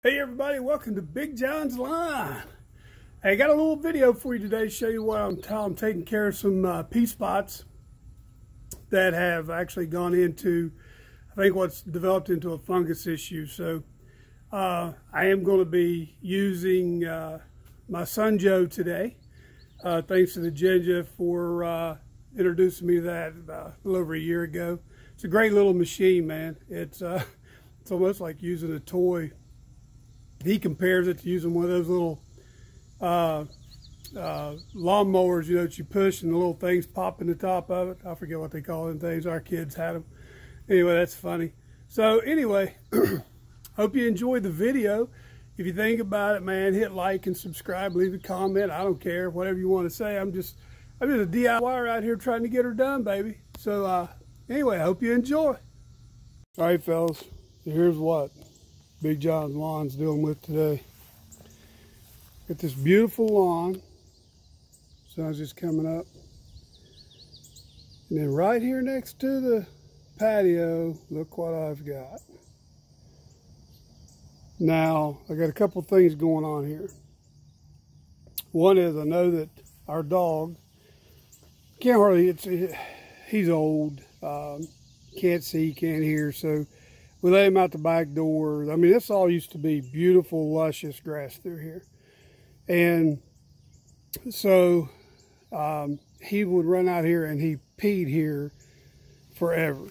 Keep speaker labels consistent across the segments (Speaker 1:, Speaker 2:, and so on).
Speaker 1: Hey everybody, welcome to Big John's Line. Hey, I got a little video for you today to show you what I'm taking care of some pea spots that have actually gone into, I think what's developed into a fungus issue. So I am going to be using my Sunjo today. Thanks to the Ginger for introducing me to that a little over a year ago. It's a great little machine, man. It's almost like using a toy. He compares it to using one of those little lawnmowers, you know, that you push and the little things pop in the top of it. I forget what they call them things. Our kids had them. Anyway, that's funny. So anyway, hope you enjoyed the video. If you think about it, man, hit like and subscribe, leave a comment. I don't care, whatever you want to say. I'm just a DIYer out here trying to get her done, baby. So anyway, I hope you enjoy. All right, fellas, here's what Big John's Lawn's dealing with today. Got this beautiful lawn. Sun's just coming up. And then right here next to the patio, look what I've got. Now, I got a couple things going on here. One is I know that our dog can't hardly, he's old, can't see, can't hear, so we let him out the back door. I mean, this all used to be beautiful, luscious grass through here. And so he would run out here and he peed here forever.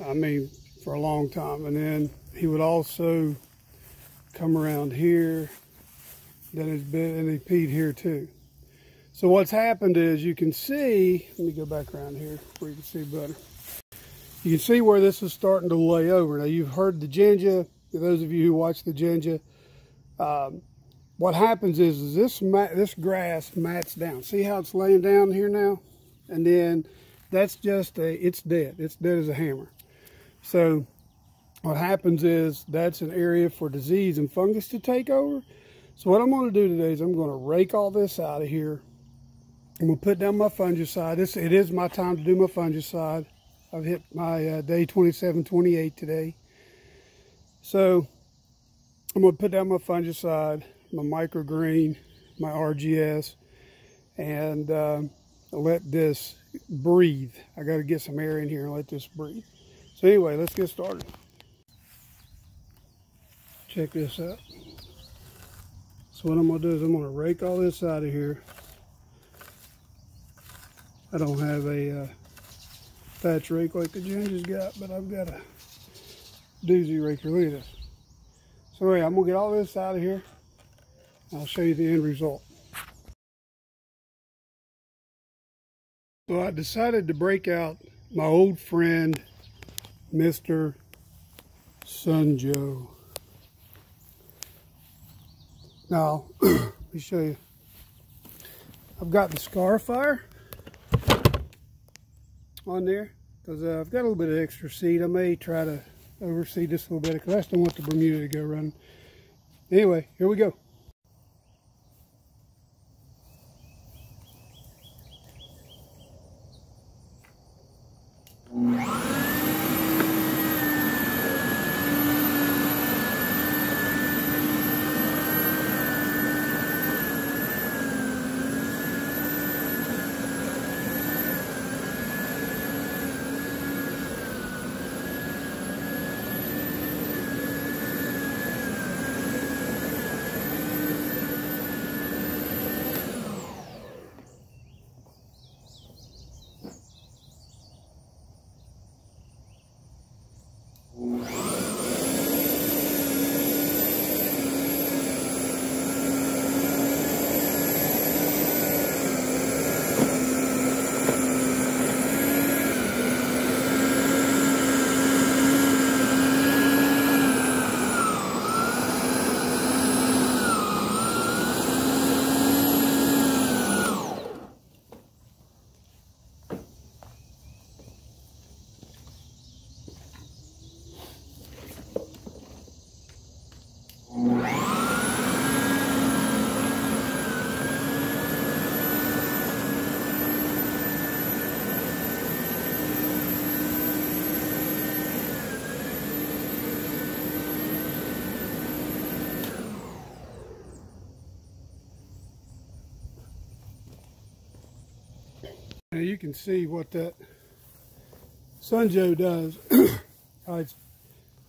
Speaker 1: I mean, for a long time. And then he would also come around here, then and he peed here too. So what's happened is you can see, let me go back around here where you can see better. You can see where this is starting to lay over. Now you've heard the ginger. For those of you who watch the ginger, what happens is this grass mats down. See how it's laying down here now? And then that's just it's dead. It's dead as a hammer. So what happens is that's an area for disease and fungus to take over. So what I'm going to do today is I'm going to rake all this out of here. I'm going to put down my fungicide. It is my time to do my fungicide. I've hit my day 27, 28 today. So I'm going to put down my fungicide, my microgreen, my RGS, and let this breathe. I got to get some air in here and let this breathe. So anyway, let's get started. Check this out. So what I'm going to do is I'm going to rake all this out of here. I don't have a thatch rake like the Ginger's got, but I've got a doozy raker. Look at this. So anyway, I'm gonna get all this out of here. I'll show you the end result. So I decided to break out my old friend, Mr. Sunjo. Now, let me show you. I've got the scarifier on there because I've got a little bit of extra seed. I may try to overseed this a little bit because I just don't want the Bermuda to go running. Anyway, here we go. Now you can see what that Sunjo does. Look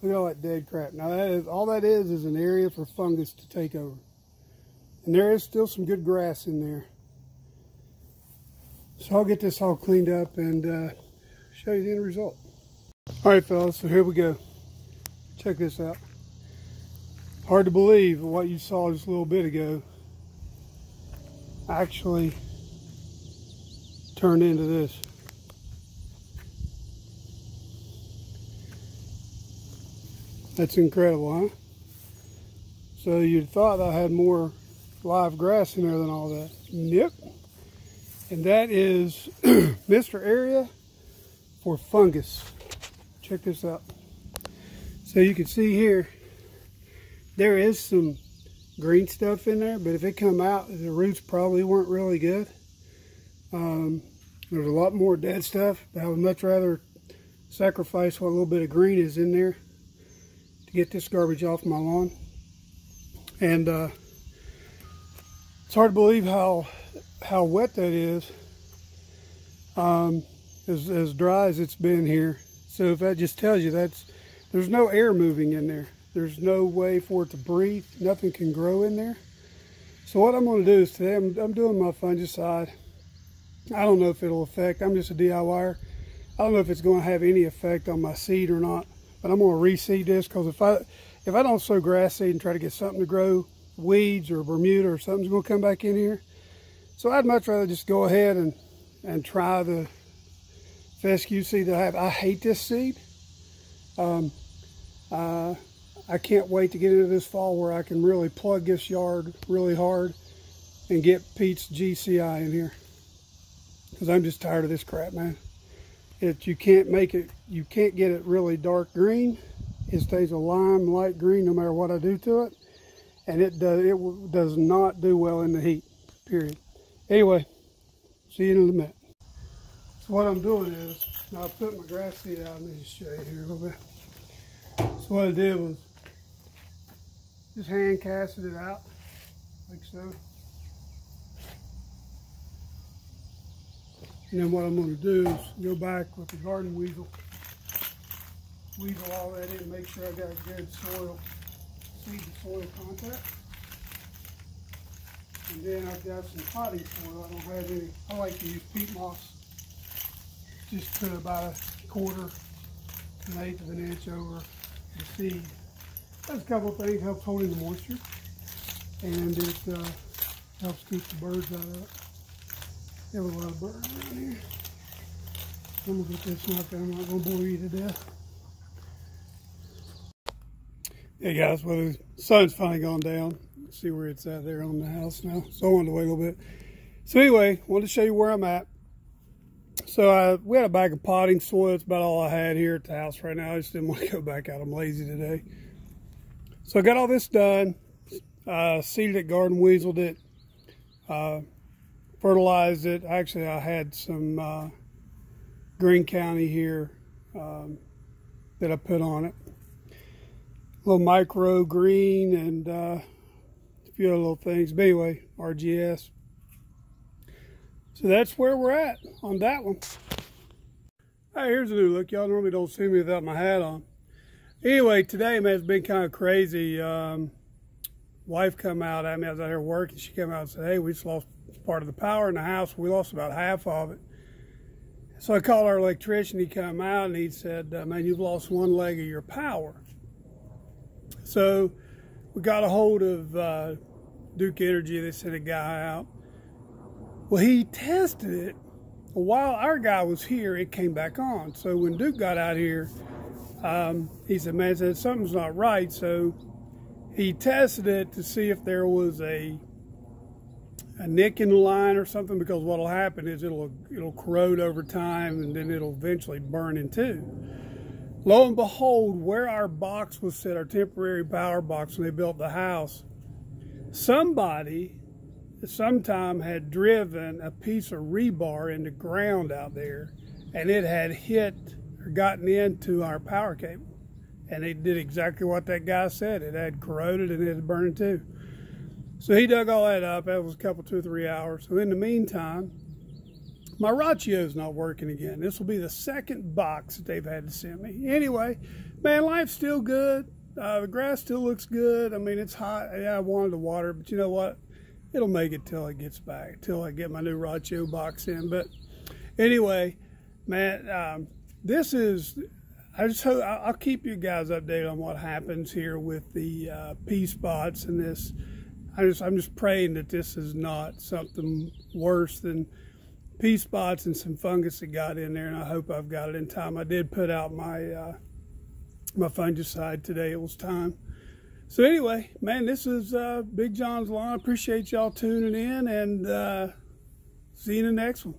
Speaker 1: at all that dead crap. Now all that is an area for fungus to take over. And there is still some good grass in there. So I'll get this all cleaned up and show you the end result. All right, fellas, so here we go. Check this out. Hard to believe what you saw just a little bit ago actually turned into this. That's incredible, huh? So you'd thought I had more live grass in there than all that. Yep. And that is Mr. Area for fungus. Check this out. So you can see here, there is some green stuff in there, but if it come out, the roots probably weren't really good. There's a lot more dead stuff, but I would much rather sacrifice what little bit of green is in there to get this garbage off my lawn. And it's hard to believe how wet that is, as dry as it's been here. So if that just tells you there's no air moving in there. There's no way for it to breathe. Nothing can grow in there. So what I'm going to do is today I'm doing my fungicide. I don't know if it'll affect. I'm just a DIYer. I don't know if it's going to have any effect on my seed or not. But I'm going to reseed this, because if I don't sow grass seed and try to get something to grow, weeds or Bermuda or something's going to come back in here. So I'd much rather just go ahead and try the fescue seed that I have. I hate this seed. I can't wait to get into this fall where I can really plug this yard really hard and get Pete's GCI in here, because I'm just tired of this crap, man. You can't get it really dark green. It stays a lime light green no matter what I do to it, and it does not do well in the heat, period. Anyway, see you in a minute. So what I'm doing is, now I put my grass seed out. Let me just show you here a little bit. So what I did was just hand casted it out like so. And then what I'm going to do is go back with the garden weasel all that in, make sure I got good soil, seed to soil contact. And then I've got some potting soil. I don't have any. I like to use peat moss. Just put about a quarter to an eighth of an inch over the seed. Does a couple of things. Helps holding the moisture, and it helps keep the birds out of it. There have a lot of birds around here. I'm gonna get this knocked out. I'm not gonna bore you to death. Hey guys, well, the sun's finally gone down. Let's see where it's at there on the house now. So I wanted to wait a little bit. So anyway, wanted to show you where I'm at. So we had a bag of potting soil. It's about all I had here at the house right now. I just didn't want to go back out. I'm lazy today. So I got all this done. Seeded it, garden weaseled it, fertilized it. Actually, I had some Green County here that I put on it. A little micro green and a few other little things. But anyway, RGS. So that's where we're at on that one. All right, here's a new look. Y'all normally don't see me without my hat on. Anyway, today, man, it's been kind of crazy. Wife come out at me. I was out here working. She came out and said, hey, we just lost part of the power in the house. We lost about half of it. So I called our electrician. He come out and he said, man, you've lost one leg of your power. So we got a hold of Duke Energy. They sent a guy out. Well, he tested it. While our guy was here, it came back on. So when Duke got out here, he said, man, something's not right. So he tested it to see if there was a nick in the line or something, because what'll happen is it'll corrode over time and then it'll eventually burn in two. Lo and behold, where our box was set, our temporary power box when they built the house, somebody sometime had driven a piece of rebar in the ground out there, and it had hit or gotten into our power cable. And it did exactly what that guy said. It had corroded and it had burned too. So he dug all that up. That was a couple, 2 or 3 hours. So in the meantime, my Rachio's not working again. This will be the second box that they've had to send me. Anyway, man, life's still good. The grass still looks good. I mean, it's hot. Yeah, I wanted to water, but you know what? It'll make it till it gets back, till I get my new Rachio box in. But anyway, man, this is, I just hope, I'll keep you guys updated on what happens here with the pea spots and this. I'm just praying that this is not something worse than pea spots and some fungus that got in there, and I hope I've got it in time. I did put out my my fungicide today. It was time. So anyway, man, this is Big John's Lawn. I appreciate y'all tuning in, and see you in the next one.